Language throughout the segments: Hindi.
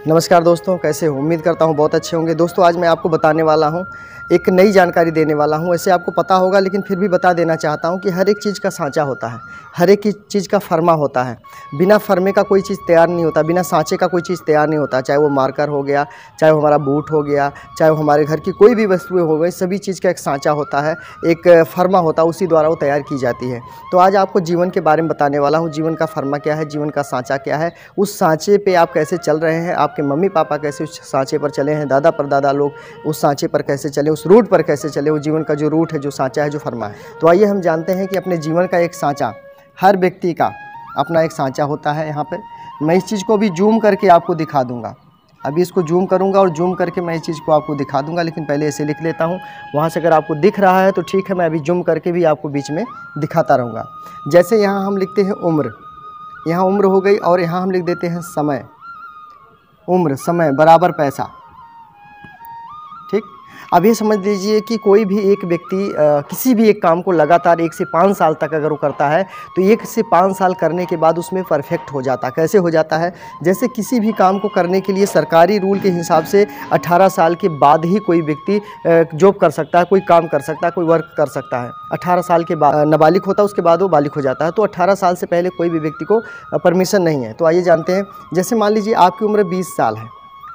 नमस्कार दोस्तों, कैसे हो? उम्मीद करता हूँ बहुत अच्छे होंगे। दोस्तों आज मैं आपको बताने वाला हूँ, एक नई जानकारी देने वाला हूँ। वैसे आपको पता होगा लेकिन फिर भी बता देना चाहता हूँ कि हर एक चीज़ का साँचा होता है, हर एक चीज़ का फरमा होता है। बिना फरमे का कोई चीज़ तैयार नहीं होता, बिना साँचे का कोई चीज़ तैयार नहीं होता। चाहे वो मार्कर हो गया, चाहे वो हमारा बूट हो गया, चाहे वो हमारे घर की कोई भी वस्तुएँ हो गई, सभी चीज़ का एक साँचा होता है, एक फरमा होता है, उसी द्वारा वो तैयार की जाती है। तो आज आपको जीवन के बारे में बताने वाला हूँ, जीवन का फरमा क्या है, जीवन का साँचा क्या है, उस साँचे पे आप कैसे चल रहे हैं, आपके मम्मी पापा कैसे उस साँचे पर चले हैं, दादा परदादा लोग उस साँचे पर कैसे चले, उस रूट पर कैसे चले, वो जीवन का जो रूट है, जो साँचा है, जो फरमा है। तो आइए हम जानते हैं कि अपने जीवन का एक साँचा, हर व्यक्ति का अपना एक साँचा होता है। यहाँ पर मैं इस चीज़ को भी जूम करके आपको दिखा दूँगा। अभी इसको जूम करूँगा और जूम करके मैं इस चीज़ को आपको दिखा दूँगा, लेकिन पहले ऐसे लिख लेता हूँ। वहाँ से अगर आपको दिख रहा है तो ठीक है, मैं अभी जूम करके भी आपको बीच में दिखाता रहूँगा। जैसे यहाँ हम लिखते हैं उम्र, यहाँ उम्र हो गई, और यहाँ हम लिख देते हैं समय। उम्र समय बराबर पैसा, ठीक। अब ये समझ लीजिए कि कोई भी एक व्यक्ति किसी भी एक काम को लगातार 1 से 5 साल तक अगर वो करता है तो 1 से 5 साल करने के बाद उसमें परफेक्ट हो जाता है। कैसे हो जाता है? जैसे किसी भी काम को करने के लिए सरकारी रूल के हिसाब से 18 साल के बाद ही कोई व्यक्ति जॉब कर सकता है, कोई काम कर सकता है, कोई वर्क कर सकता है। 18 साल के बाद नाबालिग होता है, उसके बाद वो बालिग हो जाता है। तो 18 साल से पहले कोई भी व्यक्ति को परमिशन नहीं है। तो आइए जानते हैं। जैसे मान लीजिए आपकी उम्र 20 साल है,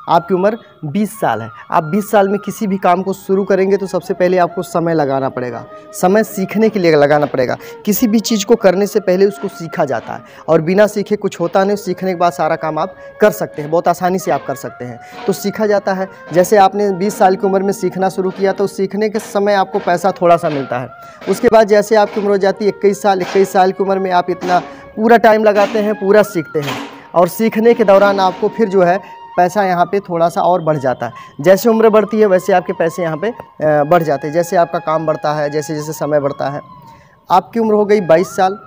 आपकी उम्र 20 साल है। आप 20 साल में किसी भी काम को शुरू करेंगे तो सबसे पहले आपको समय लगाना पड़ेगा, समय सीखने के लिए लगाना पड़ेगा। किसी भी चीज़ को करने से पहले उसको सीखा जाता है, और बिना सीखे कुछ होता नहीं। सीखने के बाद सारा काम आप कर सकते हैं, बहुत आसानी से आप कर सकते हैं। तो सीखा जाता है। जैसे आपने 20 साल की उम्र में सीखना शुरू किया तो सीखने के समय आपको पैसा थोड़ा सा मिलता है। उसके बाद जैसे आपकी उम्र हो जाती है 21 साल की उम्र में आप इतना पूरा टाइम लगाते हैं, पूरा सीखते हैं, और सीखने के दौरान आपको फिर जो है पैसा यहाँ पे थोड़ा सा और बढ़ जाता है। जैसे उम्र बढ़ती है वैसे आपके पैसे यहाँ पे बढ़ जाते हैं, जैसे आपका काम बढ़ता है, जैसे जैसे समय बढ़ता है। आपकी उम्र हो गई 22 साल।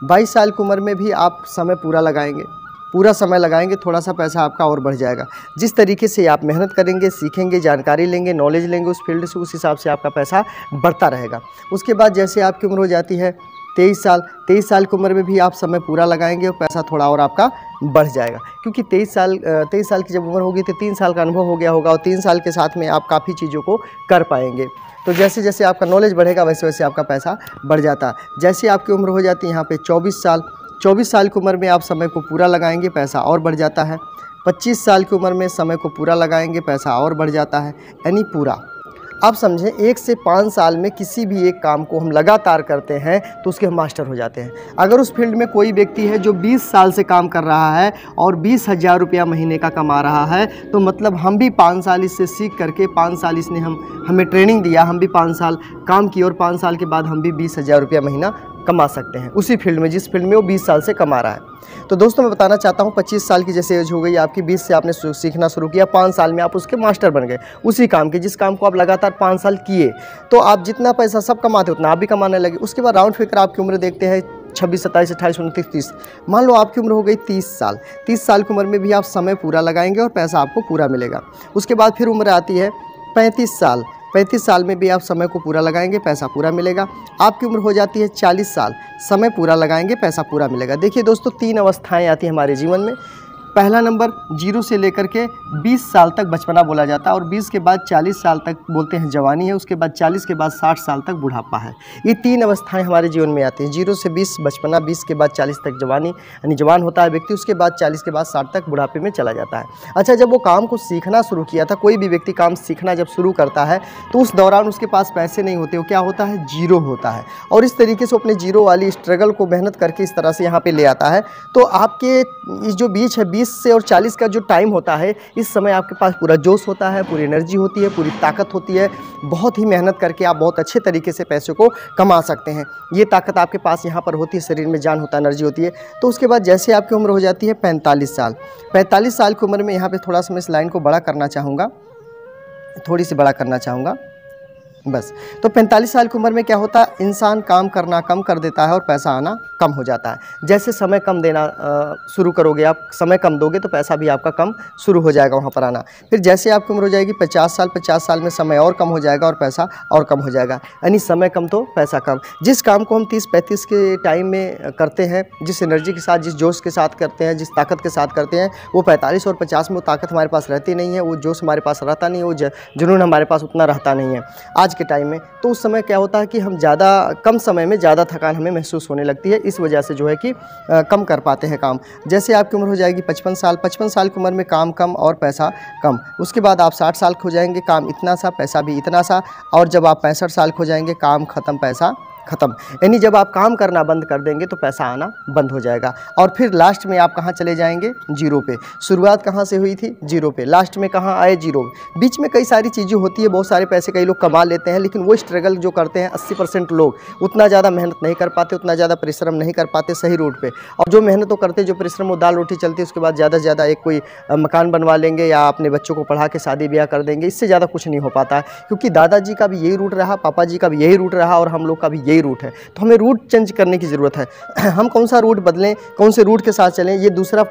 22 साल की उम्र में भी आप समय पूरा लगाएंगे, पूरा समय लगाएंगे, थोड़ा सा पैसा आपका और बढ़ जाएगा। जिस तरीके से आप मेहनत करेंगे, सीखेंगे, जानकारी लेंगे, नॉलेज लेंगे उस फील्ड से, उस हिसाब से आपका पैसा बढ़ता रहेगा। उसके बाद जैसे आपकी उम्र हो जाती है 23 साल। 23 साल की उम्र में भी आप समय पूरा लगाएंगे और पैसा थोड़ा और आपका बढ़ जाएगा, क्योंकि 23 साल की जब उम्र होगी तो 3 साल का अनुभव हो गया होगा, और 3 साल के साथ में आप काफ़ी चीज़ों को कर पाएंगे। तो जैसे जैसे आपका नॉलेज बढ़ेगा वैसे वैसे आपका पैसा बढ़ जाता है। जैसे आपकी उम्र हो जाती है यहाँ पे 24 साल। 24 साल की उम्र में आप समय को पूरा लगाएंगे, पैसा और बढ़ जाता है। 25 साल की उम्र में समय को पूरा लगाएंगे, पैसा और बढ़ जाता है, यानी पूरा। अब समझें 1 से 5 साल में किसी भी एक काम को हम लगातार करते हैं तो उसके हम मास्टर हो जाते हैं। अगर उस फील्ड में कोई व्यक्ति है जो 20 साल से काम कर रहा है और 20,000 रुपया महीने का कमा रहा है, तो मतलब हम भी 5 साल इससे सीख करके, 5 साल इसने हमें ट्रेनिंग दिया, हम भी 5 साल काम किए, और 5 साल के बाद हम भी 20,000 रुपया महीना कमा सकते हैं उसी फील्ड में, जिस फील्ड में वो 20 साल से कमा रहा है। तो दोस्तों मैं बताना चाहता हूँ 25 साल की जैसे एज हो गई आपकी, 20 से आपने सीखना शुरू किया, 5 साल में आप उसके मास्टर बन गए उसी काम के, जिस काम को आप लगातार 5 साल किए, तो आप जितना पैसा सब कमाते उतना आप भी कमाने लगे। उसके बाद राउंड फिगर आपकी उम्र देखते हैं 26, 27, 28, 29, 30। मान लो आपकी उम्र हो गई 30 साल। 30 साल की उम्र में भी आप समय पूरा लगाएंगे और पैसा आपको पूरा मिलेगा। उसके बाद फिर उम्र आती है 35 साल। 35 साल में भी आप समय को पूरा लगाएंगे, पैसा पूरा मिलेगा। आपकी उम्र हो जाती है 40 साल। समय पूरा लगाएंगे, पैसा पूरा मिलेगा। देखिए दोस्तों, 3 अवस्थाएं आती हैं हमारे जीवन में। पहला नंबर 0 से लेकर के 20 साल तक बचपना बोला जाता है, और 20 के बाद 40 साल तक बोलते हैं जवानी है। उसके बाद 40 के बाद 60 साल तक बुढ़ापा है। ये 3 अवस्थाएं हमारे जीवन में आती हैं। 0 से 20 बचपना, 20 के बाद 40 तक जवानी, यानी जवान होता है व्यक्ति। उसके बाद 40 के बाद 60 तक बुढ़ापे में चला जाता है। अच्छा, जब वो काम को सीखना शुरू किया था, कोई भी व्यक्ति काम सीखना जब शुरू करता है तो उस दौरान उसके पास पैसे नहीं होते, वो क्या होता है, जीरो होता है। और इस तरीके से अपने जीरो वाली स्ट्रगल को मेहनत करके इस तरह से यहाँ पे ले आता है। तो आपके इस जो बीच है 20 से और 40 का जो टाइम होता है, इस समय आपके पास पूरा जोश होता है, पूरी एनर्जी होती है, पूरी ताकत होती है। बहुत ही मेहनत करके आप बहुत अच्छे तरीके से पैसे को कमा सकते हैं। ये ताकत आपके पास यहाँ पर होती है, शरीर में जान होता है, एनर्जी होती है। तो उसके बाद जैसे आपकी उम्र हो जाती है 45 साल। 45 साल की उम्र में यहाँ पर थोड़ा सा मैं इस लाइन को बड़ा करना चाहूँगा, थोड़ी सी बड़ा करना चाहूँगा। बस। तो 45 साल की उम्र में क्या होता है, इंसान काम करना कम कर देता है और पैसा आना कम हो जाता है। जैसे समय कम देना शुरू करोगे, आप समय कम दोगे तो पैसा भी आपका कम शुरू हो जाएगा वहाँ पर आना। फिर जैसे आपकी उम्र हो जाएगी 50 साल में समय और कम हो जाएगा और पैसा और कम हो जाएगा। यानी समय कम तो पैसा कम। जिस काम को हम 30-35 के टाइम में करते हैं, जिस एनर्जी के साथ, जिस जोश के साथ करते हैं, जिस ताकत के साथ करते हैं, वो 45 और 50 में वो ताकत हमारे पास रहती नहीं है, वो जोश हमारे पास रहता नहीं है, वो जुनून हमारे पास उतना रहता नहीं है आज के टाइम में। तो उस समय क्या होता है कि हम ज़्यादा कम समय में ज़्यादा थकान हमें महसूस होने लगती है। इस वजह से जो है कि कम कर पाते हैं काम। जैसे आपकी उम्र हो जाएगी 55 साल की उम्र में काम कम और पैसा कम। उसके बाद आप 60 साल के हो जाएंगे, काम इतना सा, पैसा भी इतना सा। और जब आप 65 साल के हो जाएंगे, काम ख़त्म, पैसा ख़त्म। यानी जब आप काम करना बंद कर देंगे तो पैसा आना बंद हो जाएगा। और फिर लास्ट में आप कहाँ चले जाएंगे, जीरो पे। शुरुआत कहाँ से हुई थी, जीरो पे। लास्ट में कहाँ आए, जीरो। बीच में कई सारी चीज़ें होती है, बहुत सारे पैसे कई लोग कमा लेते हैं, लेकिन वो स्ट्रगल जो करते हैं 80% लोग उतना ज़्यादा मेहनत नहीं कर पाते, उतना ज़्यादा परिश्रम नहीं कर पाते सही रूट पर। और जो मेहनत तो करते, जो परिश्रम, वो दाल रोटी चलती है, उसके बाद ज़्यादा से ज़्यादा एक कोई मकान बनवा लेंगे या अपने बच्चों को पढ़ा के शादी ब्याह कर देंगे। इससे ज़्यादा कुछ नहीं हो पाता, क्योंकि दादाजी का भी यही रूट रहा, पापा जी का भी यही रूट रहा और हम लोग का भी यही रूट है। तो हमें रूट चेंज करने की ज़रूरत है। हम कौन सा रूट बदलें, कौन से रूट के साथ चलें, ये दूसरा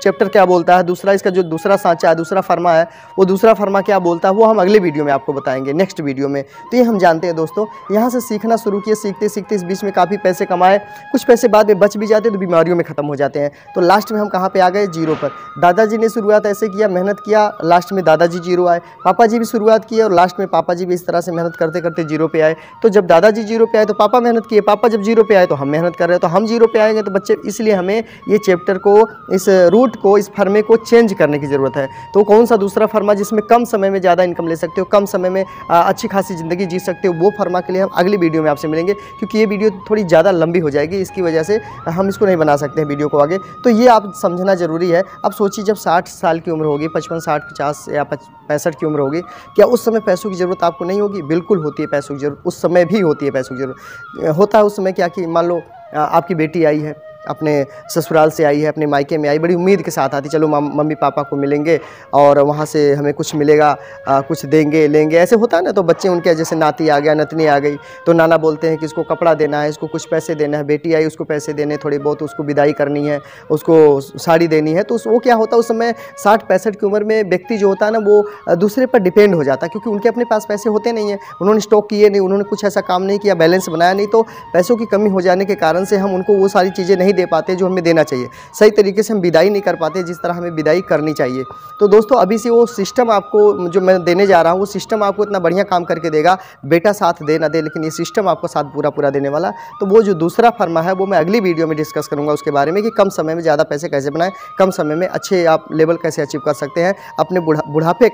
चैप्टर क्या बोलता है, दूसरा इसका जो दूसरा सांचा है, दूसरा फर्मा है, वो दूसरा फर्मा क्या बोलता है, वो हम अगले वीडियो में आपको बताएंगे, नेक्स्ट वीडियो में। तो ये हम जानते हैं दोस्तों। यहाँ से सीखना शुरू किए, सीखते सीखते इस बीच में काफ़ी पैसे कमाए। कुछ पैसे बाद में बच भी जाते तो बीमारियों में ख़त्म हो जाते हैं। तो लास्ट में हम कहाँ पे आ गए, जीरो पर। दादाजी ने शुरुआत ऐसे किया, मेहनत किया, लास्ट में दादाजी जीरो आए। पापा जी भी शुरुआत किए और लास्ट में पापा जी भी इस तरह से मेहनत करते करते जीरो पे आए। तो जब दादाजी जीरो पे आए तो पापा मेहनत किए, पापा जब जीरो पे आए तो हम मेहनत कर रहे हैं, तो हम जीरो पे आएंगे तो बच्चे। इसलिए हमें ये चैप्टर को, इस रूट को, इस फर्मे को चेंज करने की ज़रूरत है। तो कौन सा दूसरा फर्मा जिसमें कम समय में ज़्यादा इनकम ले सकते हो, कम समय में अच्छी खासी ज़िंदगी जी सकते हो, वो फर्मा के लिए हम अगली वीडियो में आपसे मिलेंगे। क्योंकि ये वीडियो थोड़ी ज़्यादा लंबी हो जाएगी, इसकी वजह से हम इसको नहीं बना सकते हैं वीडियो को आगे। तो ये आप समझना ज़रूरी है। अब सोचिए जब 60 साल की उम्र होगी, 55, 60, 50 या 65 की उम्र होगी, क्या उस समय पैसों की ज़रूरत आपको नहीं होगी? बिल्कुल होती है पैसों की ज़रूरत, उस समय भी होती है पैसों की ज़रूरत। होता है उस समय क्या कि मान लो आपकी बेटी आई है, अपने ससुराल से आई है, अपने मायके में आई, बड़ी उम्मीद के साथ आती, चलो मम्मी पापा को मिलेंगे और वहाँ से हमें कुछ मिलेगा, कुछ देंगे लेंगे, ऐसे होता है ना। तो बच्चे उनके, जैसे नाती आ गया, नतनी आ गई, तो नाना बोलते हैं कि इसको कपड़ा देना है, इसको कुछ पैसे देना है। बेटी आई, उसको पैसे देने थोड़े बहुत, उसको विदाई करनी है, उसको साड़ी देनी है। तो वो क्या होता है उस समय 60-65 की उम्र में व्यक्ति जो होता है ना, वो दूसरे पर डिपेंड हो जाता है, क्योंकि उनके अपने पास पैसे होते नहीं हैं, उन्होंने स्टॉक किए नहीं, उन्होंने कुछ ऐसा काम नहीं किया, बैलेंस बनाया नहीं। तो पैसों की कमी हो जाने के कारण से हम उनको वो सारी चीज़ें नहीं दे पाते जो हमें देना चाहिए। सही तरीके से हम विदाई नहीं कर पाते जिस तरह हमें विदाई करनी चाहिए। तो दोस्तों अभी से वो सिस्टम आपको जो मैं देने जा रहा हूँ, वो सिस्टम आपको इतना बढ़िया काम करके देगा, बेटा साथ दे ना दे, लेकिन ये सिस्टम आपको साथ पूरा देने वाला। तो वो जो दूसरा फर्मा है वो मैं अगली वीडियो में डिस्कस करूँगा उसके बारे में, कि कम समय में ज़्यादा पैसे कैसे बनाएं, कम समय में अच्छे आप लेवल कैसे अचीव कर सकते हैं। अपने बुढ़ापे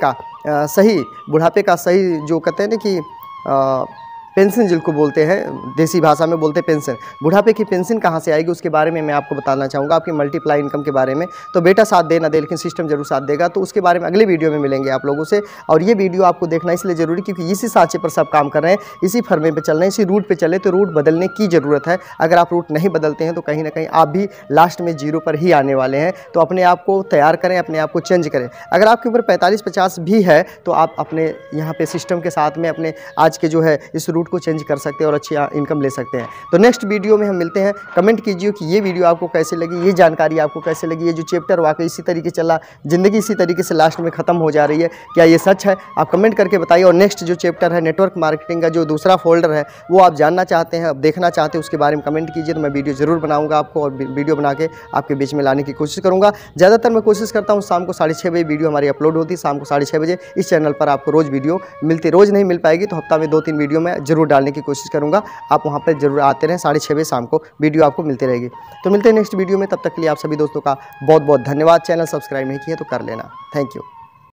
का सही जो कहते हैं ना कि पेंशन जिनको बोलते हैं, देसी भाषा में बोलते हैं पेंशन, बुढ़ापे की पेंशन कहाँ से आएगी उसके बारे में मैं आपको बताना चाहूँगा, आपकी मल्टीप्लाई इनकम के बारे में। तो बेटा साथ दे ना दे, लेकिन सिस्टम जरूर साथ देगा। तो उसके बारे में अगले वीडियो में मिलेंगे आप लोगों से। और ये वीडियो आपको देखना इसलिए ज़रूरी क्योंकि इसी सांचे पर सब काम कर रहे हैं, इसी फर्मे पर चल रहे हैं, इसी रूट पर चले, तो रूट बदलने की ज़रूरत है। अगर आप रूट नहीं बदलते हैं तो कहीं ना कहीं आप भी लास्ट में जीरो पर ही आने वाले हैं। तो अपने आप को तैयार करें, अपने आप को चेंज करें। अगर आपकी उम्र 45-50 भी है तो आप अपने यहाँ पे सिस्टम के साथ में अपने आज के जो है इस रूट को चेंज कर सकते हैं और अच्छी इनकम ले सकते हैं। तो नेक्स्ट वीडियो में हम मिलते हैं। कमेंट कीजिए कि ये वीडियो आपको कैसे लगी, ये जानकारी आपको कैसे लगी, ये जो चैप्टर वाकई इसी तरीके चला, ज़िंदगी इसी तरीके से लास्ट में ख़त्म हो जा रही है, क्या ये सच है? आप कमेंट करके बताइए। और नेक्स्ट जो चैप्टर है नेटवर्क मार्केटिंग का जो दूसरा फोल्डर है वो आप जानना चाहते हैं, आप देखना चाहते हैं, उसके बारे में कमेंट कीजिए, तो मैं वीडियो ज़रूर बनाऊँगा आपको और वीडियो बना के आपके बीच में लाने की कोशिश करूँगा। ज़्यादातर मैं कोशिश करता हूँ शाम को 6:30 बजे वीडियो हमारी अपलोड होती है, शाम को 6:30 बजे इस चैनल पर आपको रोज़ वीडियो मिलती। रोज़ नहीं मिल पाएगी तो हफ्ता में 2-3 वीडियो मैं ज़रूर डालने की कोशिश करूँगा। आप वहाँ पर जरूर आते रहें, 6:30 बजे शाम को वीडियो आपको मिलती रहेगी। तो मिलते हैं नेक्स्ट वीडियो में, तब तक के लिए आप सभी दोस्तों का बहुत बहुत धन्यवाद। चैनल सब्सक्राइब नहीं किए तो कर लेना। Thank you.